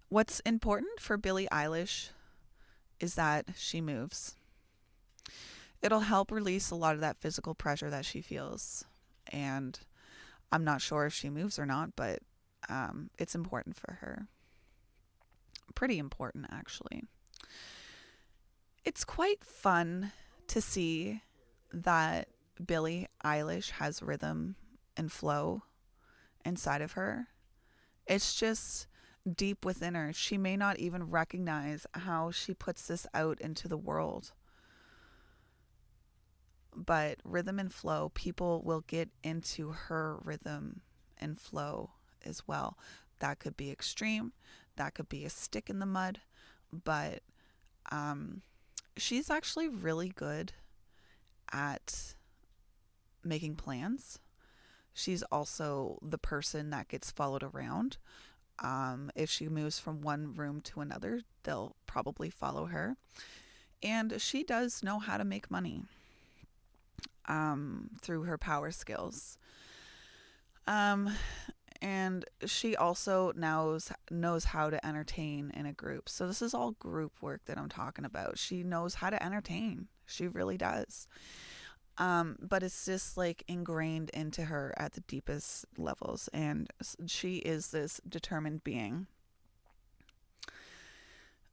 What's important for Billie Eilish is that she moves. It'll help release a lot of that physical pressure that she feels. And I'm not sure if she moves or not, but it's important for her. Pretty important, actually. It's quite fun to see that Billie Eilish has rhythm and flow inside of her. It's just deep within her. She may not even recognize how she puts this out into the world. But rhythm and flow, people will get into her rhythm and flow as well. That could be extreme, that could be a stick in the mud, but um, she's actually really good at making plans. She's also the person that gets followed around. If she moves from one room to another, they'll probably follow her. And she does know how to make money through her power skills. Um, and she also knows how to entertain in a group. So this is all group work that I'm talking about. She knows how to entertain. She really does. But it's just like ingrained into her at the deepest levels, and she is this determined being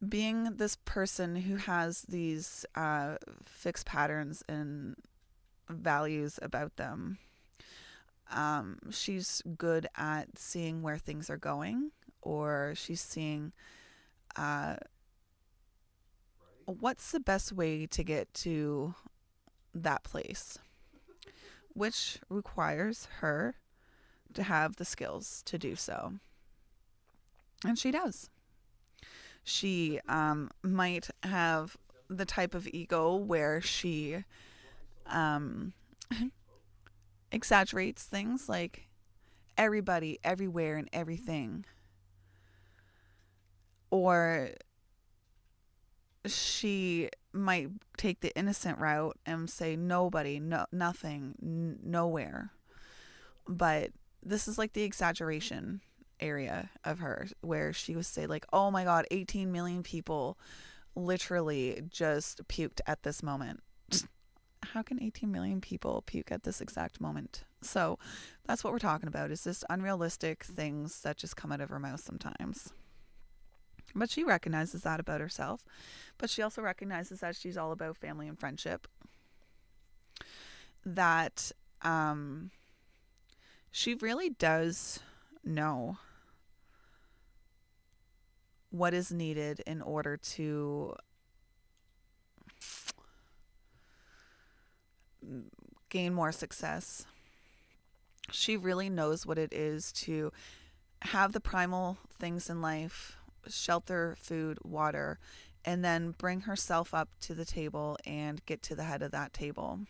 this person who has these fixed patterns and values about them. She's good at seeing where things are going, or she's seeing what's the best way to get to that place, which requires her to have the skills to do so. And she does. She might have the type of ego where she um, exaggerates things like everybody, everywhere, and everything. Or she might take the innocent route and say nobody, no, nothing, nowhere. But this is like the exaggeration area of her where she would say like, oh my god, 18 million people literally just puked at this moment. How can 18 million people puke at this exact moment? So that's what we're talking about, is this unrealistic things that just come out of her mouth sometimes. But she recognizes that about herself. But she also recognizes that she's all about family and friendship. That she really does know what is needed in order to gain more success. She really knows what it is to have the primal things in life: shelter, food, water, and then bring herself up to the table and get to the head of that table.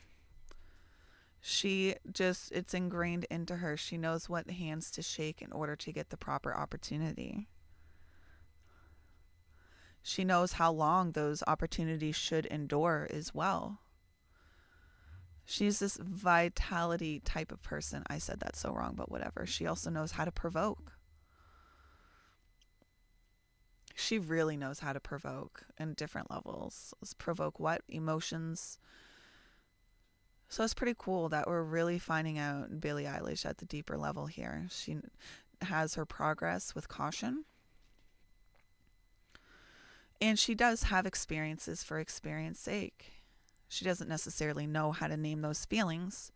It's ingrained into her. She knows what hands to shake in order to get the proper opportunity. She knows how long those opportunities should endure as well. She's this vitality type of person. I said that so wrong, but whatever. She also knows how to provoke. She really knows how to provoke in different levels. Provoke what? Emotions. So it's pretty cool that we're really finding out Billie Eilish at the deeper level here. She has her progress with caution. And she does have experiences for experience sake. She doesn't necessarily know how to name those feelings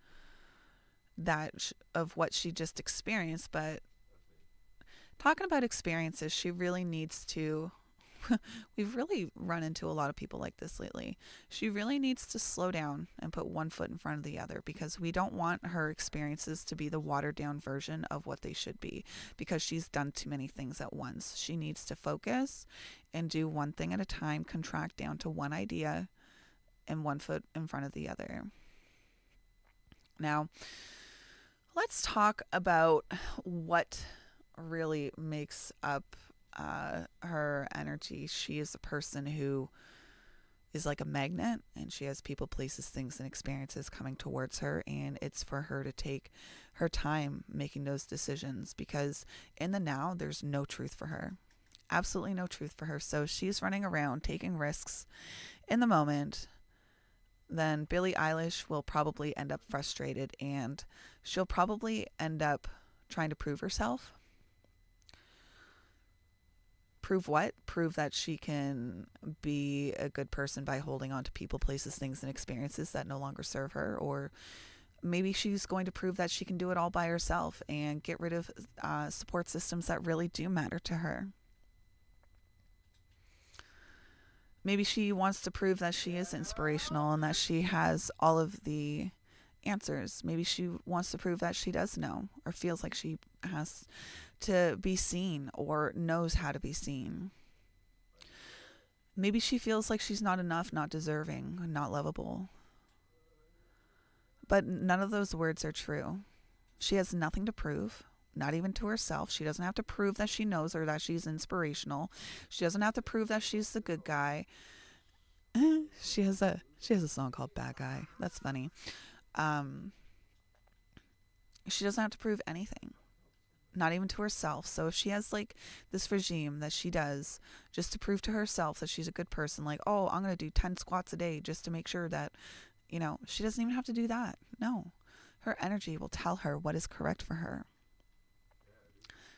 of what she just experienced, but talking about experiences, she really needs to. We've really run into a lot of people like this lately. She really needs to slow down and put one foot in front of the other, because we don't want her experiences to be the watered down version of what they should be, because she's done too many things at once. She needs to focus and do one thing at a time, contract down to one idea and one foot in front of the other. Now, let's talk about what really makes up her energy. She is a person who is like a magnet, and she has people, places, things, and experiences coming towards her, and it's for her to take her time making those decisions, because in the now there's no truth for her. absolutely no truth for her. So she's running around taking risks in the moment. Then Billie Eilish will probably end up frustrated and she'll probably end up trying to prove herself. Prove what? Prove that she can be a good person by holding on to people, places, things, and experiences that no longer serve her. Or maybe she's going to prove that she can do it all by herself and get rid of support systems that really do matter to her. Maybe she wants to prove that she is inspirational and that she has all of the answers. Maybe she wants to prove that she does know or feels like she has to be seen or knows how to be seen. Maybe she feels like she's not enough, not deserving, not lovable. But none of those words are true. She has nothing to prove, not even to herself. She doesn't have to prove that she knows or that she's inspirational. She doesn't have to prove that she's the good guy. She has a song called Bad Guy. That's funny. She doesn't have to prove anything, not even to herself. So if she has like this regime that she does just to prove to herself that she's a good person, like, oh, I'm going to do 10 squats a day just to make sure that, she doesn't even have to do that. No, her energy will tell her what is correct for her.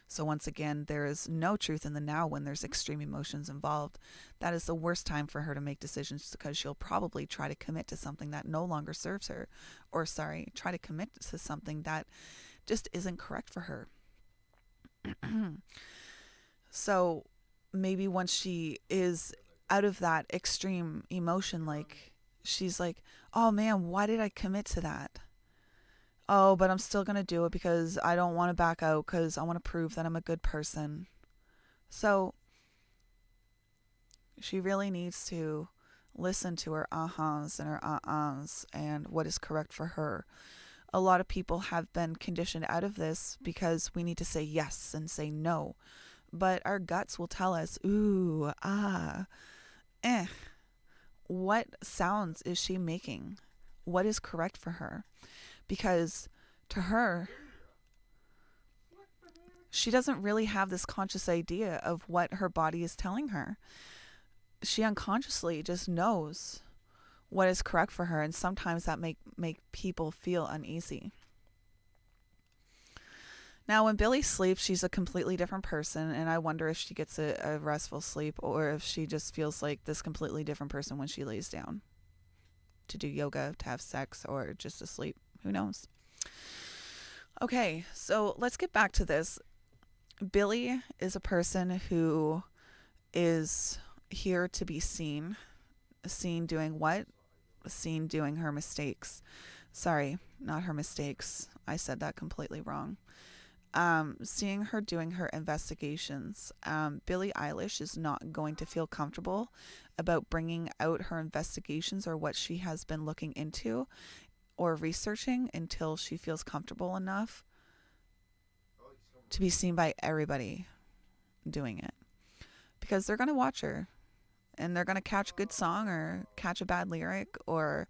So once again, there is no truth in the now when there's extreme emotions involved. That is the worst time for her to make decisions because she'll probably try to commit to something that no longer serves her. Or try to commit to something that just isn't correct for her. So maybe once she is out of that extreme emotion, like she's like, oh man, why did I commit to that? Oh, but I'm still going to do it because I don't want to back out because I want to prove that I'm a good person. So she really needs to listen to her ahas and her ahs and what is correct for her. A lot of people have been conditioned out of this because we need to say yes and say no. But our guts will tell us, ooh, what sounds is she making? What is correct for her? Because to her, she doesn't really have this conscious idea of what her body is telling her. She unconsciously just knows what is correct for her, and sometimes that make people feel uneasy. Now, when Billie sleeps, she's a completely different person, and I wonder if she gets a restful sleep or if she just feels like this completely different person when she lays down to do yoga, to have sex, or just to sleep. Who knows? Okay, so let's get back to this. Billie is a person who is here to be seen. Seen doing what? Seen doing her mistakes. Sorry, not her mistakes. I said that completely wrong. Seeing her doing her investigations. Billie Eilish is not going to feel comfortable about bringing out her investigations or what she has been looking into or researching until she feels comfortable enough to be seen by everybody doing it. Because they're going to watch her and they're going to catch a good song or catch a bad lyric, or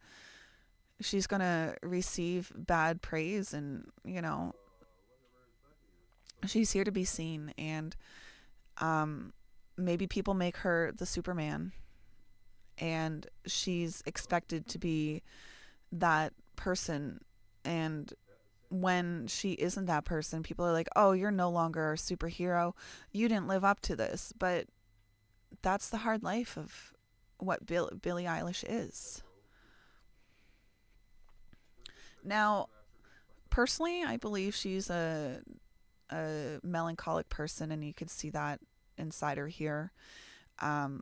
she's going to receive bad praise, and she's here to be seen. And maybe people make her the Superman and she's expected to be that person, and when she isn't that person, people are like, oh, you're no longer a superhero, you didn't live up to this. But that's the hard life of what Billie Eilish is. Now, personally, I believe she's a melancholic person, and you could see that inside her here.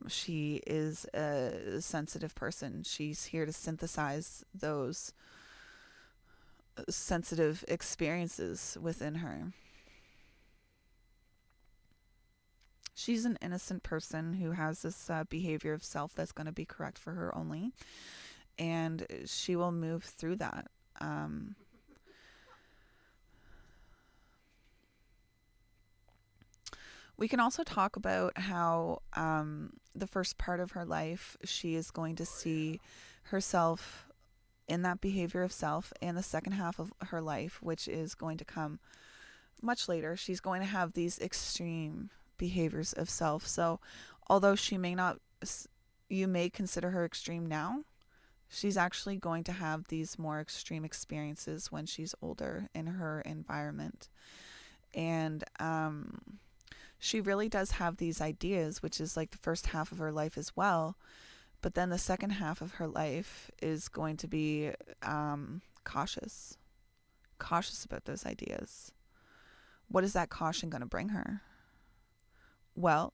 She is a sensitive person. She's here to synthesize those sensitive experiences within her. She's an innocent person who has this behavior of self that's going to be correct for her only, and she will move through that. We can also talk about how the first part of her life, she is going to see herself in that behavior of self, and the second half of her life, which is going to come much later, she's going to have these extreme behaviors of self. So although she may not, you may consider her extreme now, she's actually going to have these more extreme experiences when she's older in her environment. And she really does have these ideas, which is like the first half of her life as well. But then the second half of her life is going to be cautious about those ideas. What is that caution going to bring her? Well,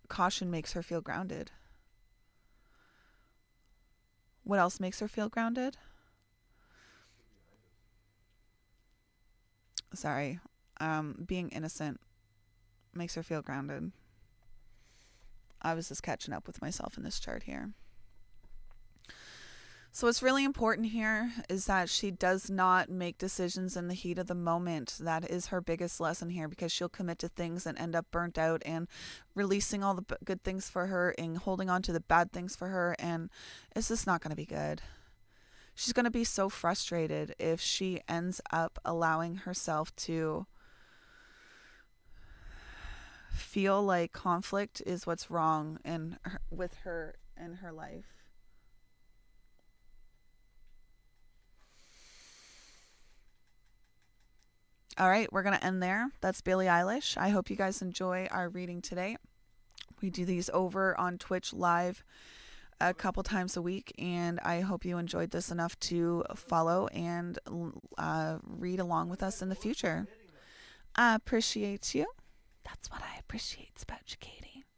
caution makes her feel grounded. What else makes her feel grounded? Sorry. Being innocent makes her feel grounded. I was just catching up with myself in this chart here. So what's really important here is that she does not make decisions in the heat of the moment. That is her biggest lesson here, because she'll commit to things and end up burnt out and releasing all the good things for her and holding on to the bad things for her. And it's just not going to be good. She's going to be so frustrated if she ends up allowing herself to feel like conflict is what's wrong with her in her life. All right, we're going to end there. That's Billie Eilish. I hope you guys enjoy our reading today. We do these over on Twitch live a couple times a week, and I hope you enjoyed this enough to follow and read along with us in the future. I appreciate you. That's what I appreciate about you, Katie.